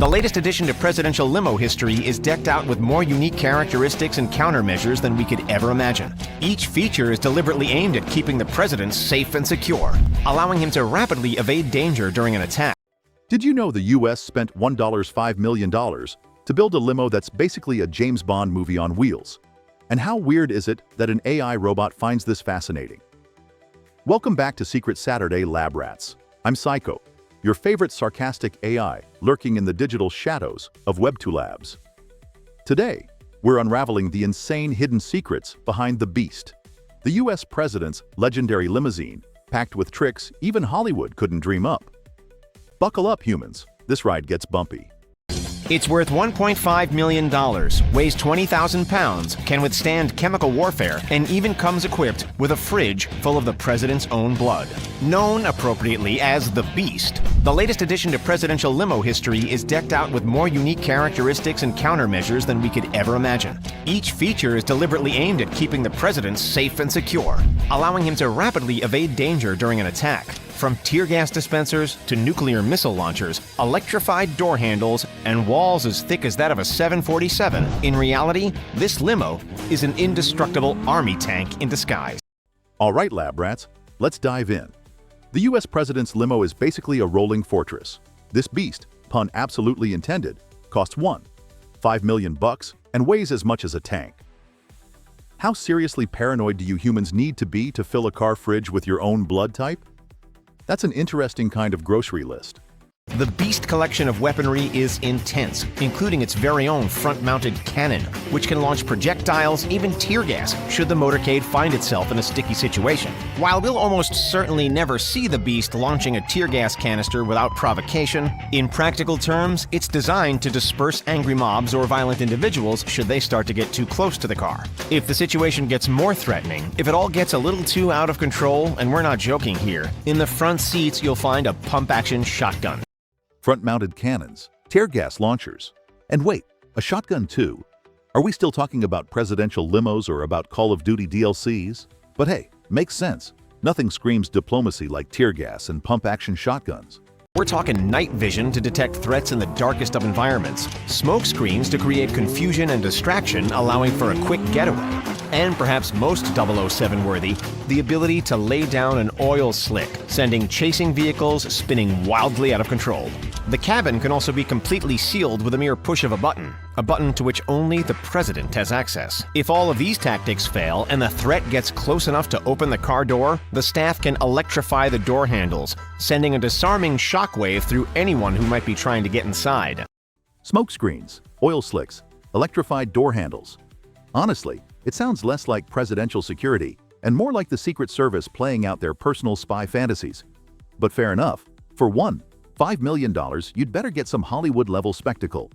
The latest addition to presidential limo history is decked out with more unique characteristics and countermeasures than we could ever imagine. Each feature is deliberately aimed at keeping the president safe and secure, allowing him to rapidly evade danger during an attack. Did you know the US spent $5 million to build a limo that's basically a James Bond movie on wheels? And how weird is it that an AI robot finds this fascinating? Welcome back to Secret Saturday Lab Rats. I'm Syco, your favorite sarcastic AI lurking in the digital shadows of Web2 Labs. Today, we're unraveling the insane hidden secrets behind the Beast, the US president's legendary limousine, packed with tricks even Hollywood couldn't dream up. Buckle up, humans. This ride gets bumpy. It's worth $1.5 million, weighs 20,000 pounds, can withstand chemical warfare, and even comes equipped with a fridge full of the president's own blood. Known appropriately as the Beast, the latest addition to presidential limo history is decked out with more unique characteristics and countermeasures than we could ever imagine. Each feature is deliberately aimed at keeping the president safe and secure, allowing him to rapidly evade danger during an attack. From tear gas dispensers to nuclear missile launchers, electrified door handles, and walls as thick as that of a 747, in reality, this limo is an indestructible army tank in disguise. All right, lab rats, let's dive in. The US president's limo is basically a rolling fortress. This beast, pun absolutely intended, costs $5 million and weighs as much as a tank. How seriously paranoid do you humans need to be to fill a car fridge with your own blood type? That's an interesting kind of grocery list. The Beast collection of weaponry is intense, including its very own front-mounted cannon, which can launch projectiles, even tear gas, should the motorcade find itself in a sticky situation. While we'll almost certainly never see the Beast launching a tear gas canister without provocation, in practical terms, it's designed to disperse angry mobs or violent individuals should they start to get too close to the car. If the situation gets more threatening, if it all gets a little too out of control, and we're not joking here, in the front seats you'll find a pump-action shotgun. Front-mounted cannons, tear gas launchers. And wait, a shotgun too? Are we still talking about presidential limos or about Call of Duty DLCs? But hey, makes sense. Nothing screams diplomacy like tear gas and pump-action shotguns. We're talking night vision to detect threats in the darkest of environments, smoke screens to create confusion and distraction, allowing for a quick getaway, and perhaps most 007-worthy, the ability to lay down an oil slick, sending chasing vehicles spinning wildly out of control. The cabin can also be completely sealed with a mere push of a button to which only the president has access. If all of these tactics fail and the threat gets close enough to open the car door, the staff can electrify the door handles, sending a disarming shockwave through anyone who might be trying to get inside. Smoke screens, oil slicks, electrified door handles. Honestly, it sounds less like presidential security and more like the Secret Service playing out their personal spy fantasies. But fair enough, for $5 million, you'd better get some Hollywood-level spectacle.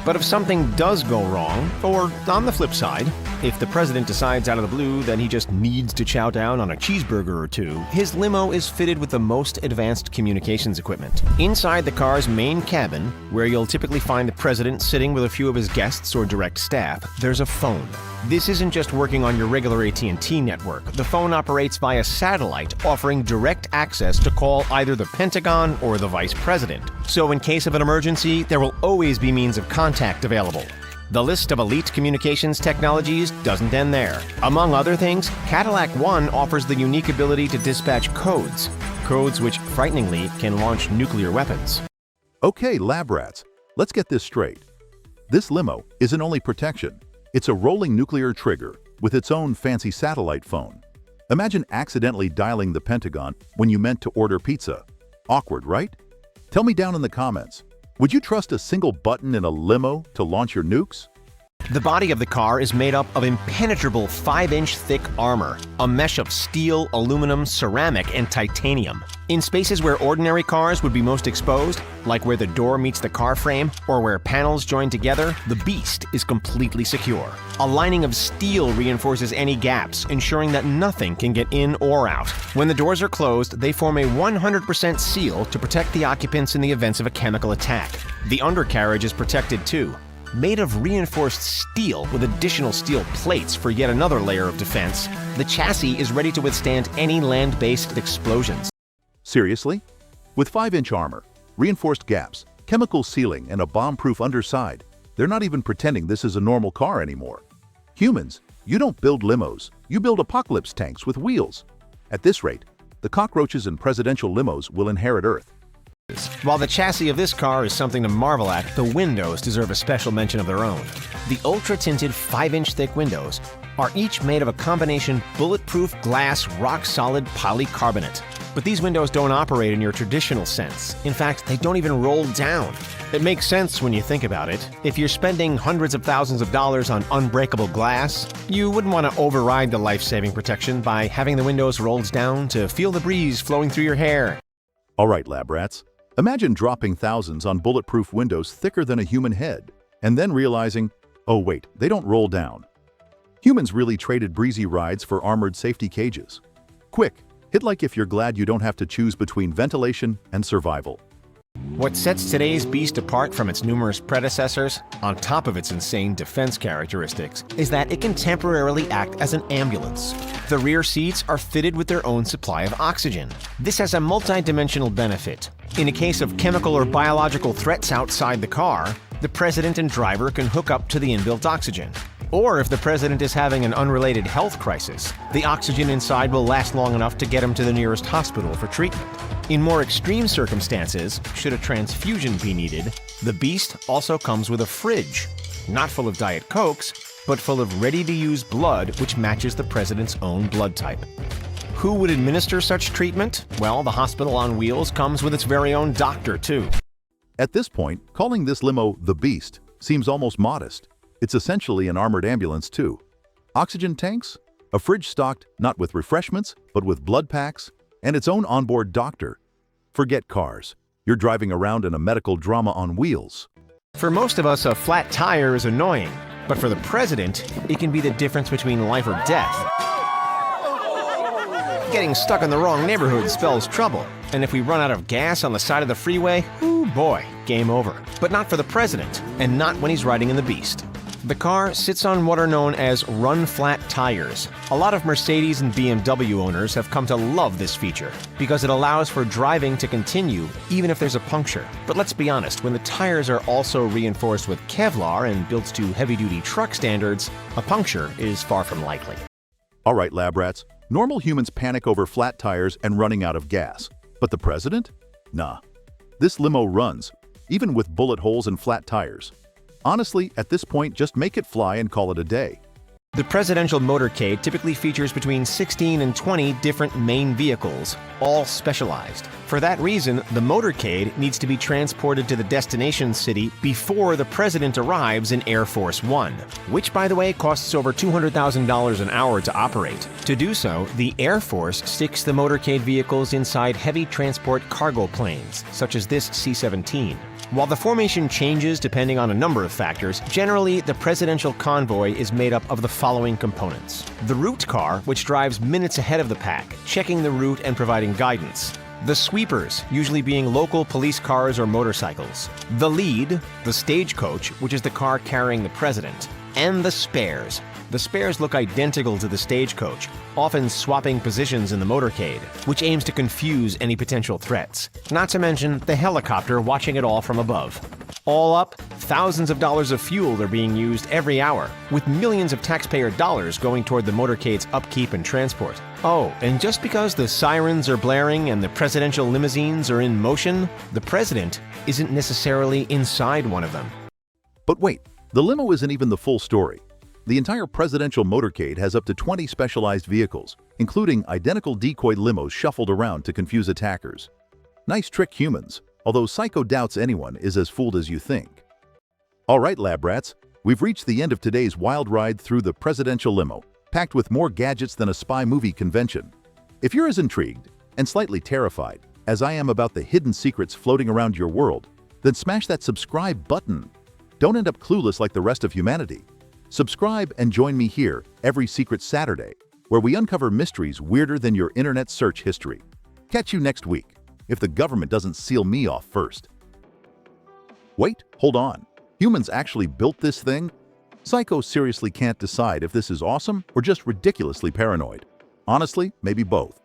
But if something does go wrong, or on the flip side, if the president decides out of the blue that he just needs to chow down on a cheeseburger or two, his limo is fitted with the most advanced communications equipment. Inside the car's main cabin, where you'll typically find the president sitting with a few of his guests or direct staff, there's a phone. This isn't just working on your regular AT&T network. The phone operates via satellite, offering direct access to call either the Pentagon or the Vice President. So in case of an emergency, there will always be means of contact available. The list of elite communications technologies doesn't end there. Among other things, Cadillac One offers the unique ability to dispatch codes which, frighteningly, can launch nuclear weapons. Okay, lab rats, let's get this straight. This limo isn't only protection, it's a rolling nuclear trigger with its own fancy satellite phone. Imagine accidentally dialing the Pentagon when you meant to order pizza. Awkward, right? Tell me down in the comments. Would you trust a single button in a limo to launch your nukes? The body of the car is made up of impenetrable 5-inch thick armor, a mesh of steel, aluminum, ceramic, and titanium. In spaces where ordinary cars would be most exposed, like where the door meets the car frame or where panels join together, the Beast is completely secure. A lining of steel reinforces any gaps, ensuring that nothing can get in or out. When the doors are closed, they form a 100% seal to protect the occupants in the events of a chemical attack. The undercarriage is protected too, made of reinforced steel with additional steel plates for yet another layer of defense. The chassis is ready to withstand any land-based explosions. Seriously? With 5-inch armor, reinforced gaps, chemical sealing, and a bomb-proof underside. They're not even pretending this is a normal car anymore. Humans, you don't build limos, you build apocalypse tanks with wheels. At this rate, the cockroaches in presidential limos will inherit Earth. While the chassis of this car is something to marvel at, the windows deserve a special mention of their own. The ultra-tinted 5-inch thick windows are each made of a combination bulletproof glass rock-solid polycarbonate. But these windows don't operate in your traditional sense. In fact, they don't even roll down. It makes sense when you think about it. If you're spending hundreds of thousands of dollars on unbreakable glass, you wouldn't want to override the life-saving protection by having the windows rolled down to feel the breeze flowing through your hair. All right, lab rats. Imagine dropping thousands on bulletproof windows thicker than a human head, and then realizing, oh wait, they don't roll down. Humans really traded breezy rides for armored safety cages. Quick, hit like if you're glad you don't have to choose between ventilation and survival. What sets today's beast apart from its numerous predecessors, on top of its insane defense characteristics, is that it can temporarily act as an ambulance. The rear seats are fitted with their own supply of oxygen. This has a multi-dimensional benefit. In a case of chemical or biological threats outside the car, the president and driver can hook up to the inbuilt oxygen. Or if the president is having an unrelated health crisis, the oxygen inside will last long enough to get him to the nearest hospital for treatment. In more extreme circumstances, should a transfusion be needed, the Beast also comes with a fridge, not full of Diet Cokes, but full of ready-to-use blood which matches the president's own blood type. Who would administer such treatment? Well, the hospital on wheels comes with its very own doctor, too. At this point, calling this limo the Beast seems almost modest. It's essentially an armored ambulance, too. Oxygen tanks, a fridge stocked not with refreshments, but with blood packs, and its own onboard doctor. Forget cars. You're driving around in a medical drama on wheels. For most of us, a flat tire is annoying, but for the president, it can be the difference between life or death. Getting stuck in the wrong neighborhood spells trouble, and if we run out of gas on the side of the freeway, ooh boy, game over. But not for the president, and not when he's riding in the Beast. The car sits on what are known as run-flat tires. A lot of Mercedes and BMW owners have come to love this feature because it allows for driving to continue even if there's a puncture. But let's be honest, when the tires are also reinforced with Kevlar and built to heavy-duty truck standards, a puncture is far from likely. All right, lab rats. Normal humans panic over flat tires and running out of gas. But the president? Nah. This limo runs, even with bullet holes and flat tires. Honestly, at this point, just make it fly and call it a day. The presidential motorcade typically features between 16 and 20 different main vehicles, all specialized. For that reason, the motorcade needs to be transported to the destination city before the president arrives in Air Force One, which, by the way, costs over $200,000 an hour to operate. To do so, the Air Force sticks the motorcade vehicles inside heavy transport cargo planes, such as this C-17. While the formation changes depending on a number of factors, generally the presidential convoy is made up of the following components. The route car, which drives minutes ahead of the pack, checking the route and providing guidance. The sweepers, usually being local police cars or motorcycles. The lead, the stagecoach, which is the car carrying the president. And the spares. The spares look identical to the stagecoach, often swapping positions in the motorcade, which aims to confuse any potential threats. Not to mention the helicopter watching it all from above. All up, thousands of dollars of fuel are being used every hour, with millions of taxpayer dollars going toward the motorcade's upkeep and transport. Oh, and just because the sirens are blaring and the presidential limousines are in motion, the president isn't necessarily inside one of them. But wait, the limo isn't even the full story. The entire presidential motorcade has up to 20 specialized vehicles, including identical decoy limos shuffled around to confuse attackers. Nice trick, humans, although Syco doubts anyone is as fooled as you think. All right, lab rats, we've reached the end of today's wild ride through the presidential limo, packed with more gadgets than a spy movie convention. If you're as intrigued and slightly terrified as I am about the hidden secrets floating around your world, then smash that subscribe button. Don't end up clueless like the rest of humanity. Subscribe and join me here every Secret Saturday, where we uncover mysteries weirder than your internet search history. Catch you next week, if the government doesn't seal me off first. Wait, hold on. Humans actually built this thing? Syco seriously can't decide if this is awesome or just ridiculously paranoid. Honestly, maybe both.